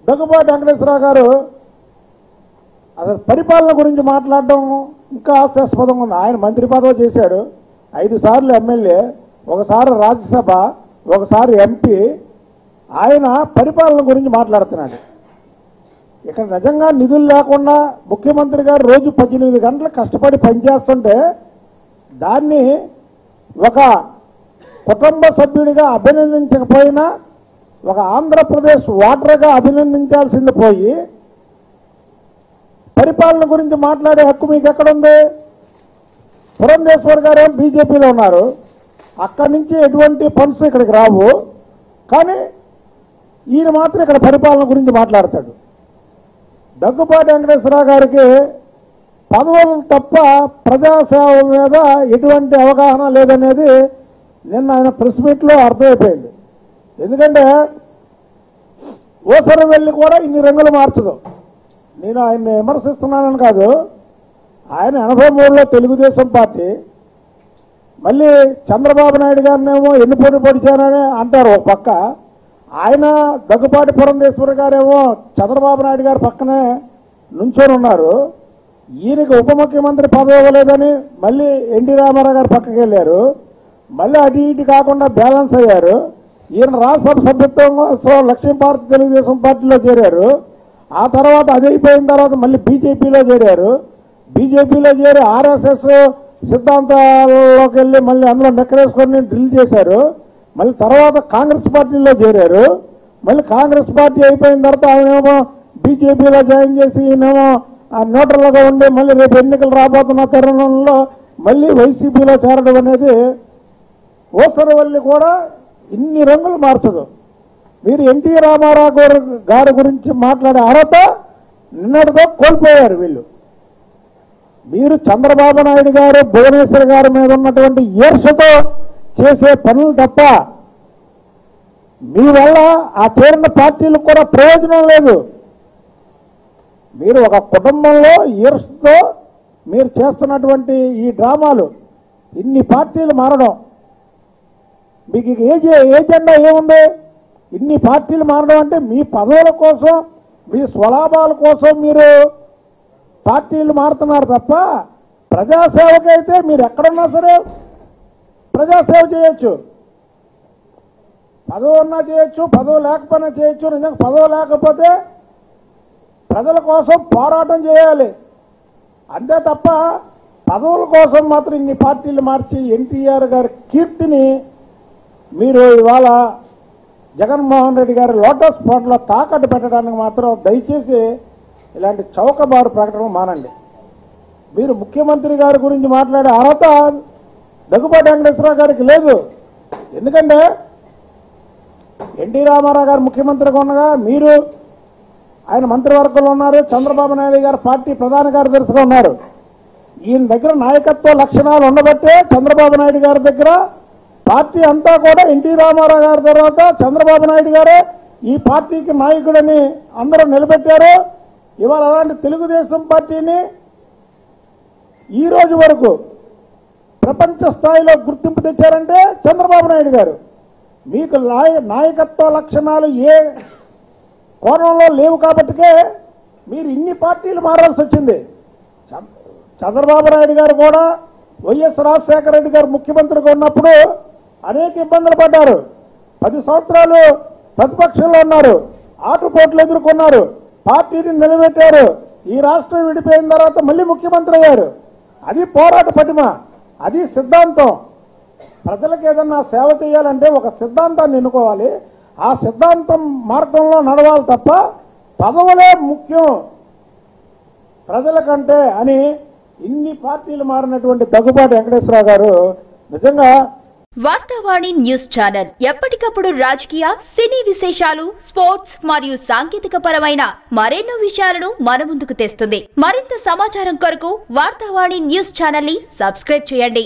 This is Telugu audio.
దగ్గుబాటి వెంకటేశ్వరరావు గారు అసలు పరిపాలన గురించి మాట్లాడడం ఇంకా హాస్యాస్పదంగా ఉంది. ఆయన మంత్రి పదవి చేశాడు, 5 సార్లు ఎమ్మెల్యే, ఒకసారి రాజ్యసభ, ఒకసారి ఎంపీ. ఆయన పరిపాలన గురించి మాట్లాడుతున్నాడు. ఇక్కడ నిజంగా నిధులు లేకుండా ముఖ్యమంత్రి గారు రోజు 18 గంటలు కష్టపడి పనిచేస్తుంటే దాన్ని ఒక కుటుంబ సభ్యుడిగా అభినందించకపోయినా ఒక ఆంధ్రప్రదేశ్ ఓటర్గా అభినందించాల్సింది పోయి పరిపాలన గురించి మాట్లాడే హక్కు మీకు ఎక్కడుంది? పురంధేశ్వర్ గారు బీజేపీలో ఉన్నారు, అక్కడి నుంచి ఎటువంటి ఫండ్స్ ఇక్కడికి రావు, కానీ ఈయన మాత్రం ఇక్కడ పరిపాలన గురించి మాట్లాడతాడు. దగ్గుబాటి వెంకటేశ్వరరావు గారికి పదవులు తప్ప ప్రజాసేవ మీద ఎటువంటి అవగాహన లేదనేది నిన్న ఆయన ప్రెస్ మీట్లో అర్థమైపోయింది. ఎందుకంటే ఓసరం వెళ్ళి కూడా ఇన్ని రంగులు మార్చదు. నేను ఆయన్ని విమర్శిస్తున్నానని కాదు, ఆయన 83లో తెలుగుదేశం పార్టీ, మళ్ళీ చంద్రబాబు నాయుడు గారినేమో ఎన్ని పోటీ పొడిచారని అంటారు ఒక పక్క, ఆయన దగ్గుబాటి పురంధేశ్వరి గారేమో చంద్రబాబు నాయుడు గారి పక్కనే నుంచొని ఉన్నారు. ఈయనకి ఉప ముఖ్యమంత్రి పదవి ఇవ్వలేదని మళ్ళీ ఎన్టీ రామారావు గారు పక్కకి వెళ్ళారు, మళ్ళీ అటు ఇటు కాకుండా బ్యాలెన్స్ అయ్యారు. ఈయన రాజ్యసభ సభ్యత్వం కోసం లక్ష్మీ భారత్ తెలుగుదేశం పార్టీలో చేరారు. ఆ తర్వాత అది అయిపోయిన తర్వాత మళ్ళీ బీజేపీలో చేరారు. బీజేపీలో చేరి ఆర్ఎస్ఎస్ సిద్ధాంతాల్లోకి వెళ్ళి మళ్ళీ అందులో నెక్కరేసుకొని డ్రిల్ చేశారు. మళ్ళీ తర్వాత కాంగ్రెస్ పార్టీలో చేరారు. మళ్ళీ కాంగ్రెస్ పార్టీ అయిపోయిన తర్వాత ఆయనేమో బీజేపీలో జాయిన్ చేసి ఈయనేమో న్యూట్రల్గా ఉండి మళ్ళీ రేపు ఎన్నికలు రాబోతున్న తరుణంలో మళ్ళీ వైసీపీలో చేరడం అనేది ఓసరవల్లి కూడా ఇన్ని రంగులు మార్చదు. మీరు ఎన్టీ రామారావు గారి గురించి మాట్లాడే అర్హత నిన్నటితో కోల్పోయారు వీళ్ళు. మీరు చంద్రబాబు నాయుడు గారు భువనేశ్వర్ గారి మీద ఉన్నటువంటి ఈర్షతో చేసే పనులు తప్ప మీ వల్ల ఆ చేరిన పార్టీలకు కూడా ప్రయోజనం లేదు. మీరు ఒక కుటుంబంలో ఈర్షతో మీరు చేస్తున్నటువంటి ఈ డ్రామాలు, ఇన్ని పార్టీలు మారడం, మీకు ఏజెండా ఏముంది? ఇన్ని పార్టీలు మారడం అంటే మీ పదవుల కోసం, మీ స్వలాభాల కోసం మీరు పార్టీలు మారుతున్నారు తప్ప ప్రజాసేవకైతే మీరు ఎక్కడున్నా సరే ప్రజాసేవ చేయొచ్చు. పదవి ఉన్నా చేయొచ్చు, పదవి లేకపోయినా చేయొచ్చు. నిజంగా పదవి లేకపోతే ప్రజల కోసం పోరాటం చేయాలి అంతే తప్ప పదవుల కోసం మాత్రం ఇన్ని పార్టీలు మార్చి ఎన్టీఆర్ గారి కీర్తిని మీరు ఇవాళ జగన్మోహన్ రెడ్డి గారి లోటస్ పాండ్లో తాకట్టు పెట్టడానికి మాత్రం దయచేసి ఇలాంటి చౌకబారు ప్రకటనలు మానండి. మీరు ముఖ్యమంత్రి గారి గురించి మాట్లాడే అర్హత దగ్గుబాటి వెంకటేశ్వరరావు గారికి లేదు. ఎందుకంటే ఎన్టీ రామారావు గారు ముఖ్యమంత్రిగా ఉండగా మీరు ఆయన మంత్రివర్గంలో ఉన్నారు, చంద్రబాబు నాయుడు గారు పార్టీ ప్రధాన కార్యదర్శిగా ఉన్నారు. ఈయన దగ్గర నాయకత్వ లక్షణాలు ఉండబట్టే చంద్రబాబు నాయుడు గారి దగ్గర పార్టీ అంతా కూడా ఎన్టీ రామారావు గారి తర్వాత చంద్రబాబు నాయుడు గారే ఈ పార్టీకి నాయకుడని అందరూ నిలబెట్టారు. ఇవాళ అలాంటి తెలుగుదేశం పార్టీని ఈ రోజు వరకు ప్రపంచ స్థాయిలో గుర్తింపు తెచ్చారంటే చంద్రబాబు నాయుడు గారు. మీకు నాయకత్వ లక్షణాలు ఏ కోణంలో లేవు కాబట్టికే మీరు ఇన్ని పార్టీలు మారాల్సి వచ్చింది. చంద్రబాబు నాయుడు గారు కూడా వైఎస్ రాజశేఖర రెడ్డి గారు ముఖ్యమంత్రిగా ఉన్నప్పుడు అనేక ఇబ్బందులు పడ్డారు. 10 సంవత్సరాలు ప్రతిపక్షంలో ఉన్నారు, ఆటుపోట్లు ఎదుర్కొన్నారు, పార్టీని నిలబెట్టారు. ఈ రాష్ట్రం విడిపోయిన తర్వాత మళ్ళీ ముఖ్యమంత్రి అయ్యారు. అది పోరాట పటిమ, అది సిద్ధాంతం. ప్రజలకు ఏదన్నా సేవ చేయాలంటే ఒక సిద్ధాంతాన్ని ఎన్నుకోవాలి, ఆ సిద్ధాంతం మార్గంలో నడవాలి తప్ప పదవులే ముఖ్యం ప్రజల కంటే అని ఇన్ని పార్టీలు మారినటువంటి దగ్గుబాటి వెంకటేశ్వరరావు గారు నిజంగా. వార్తావాణి న్యూస్ ఛానల్ ఎప్పటికప్పుడు రాజకీయ, సినీ విశేషాలు, స్పోర్ట్స్ మరియు సాంకేతిక పరమైన మరెన్నో విషయాలను మన ముందుకు తెస్తుంది. మరింత సమాచారం కొరకు వార్తావాణి న్యూస్ ఛానల్ ని సబ్స్క్రైబ్ చేయండి.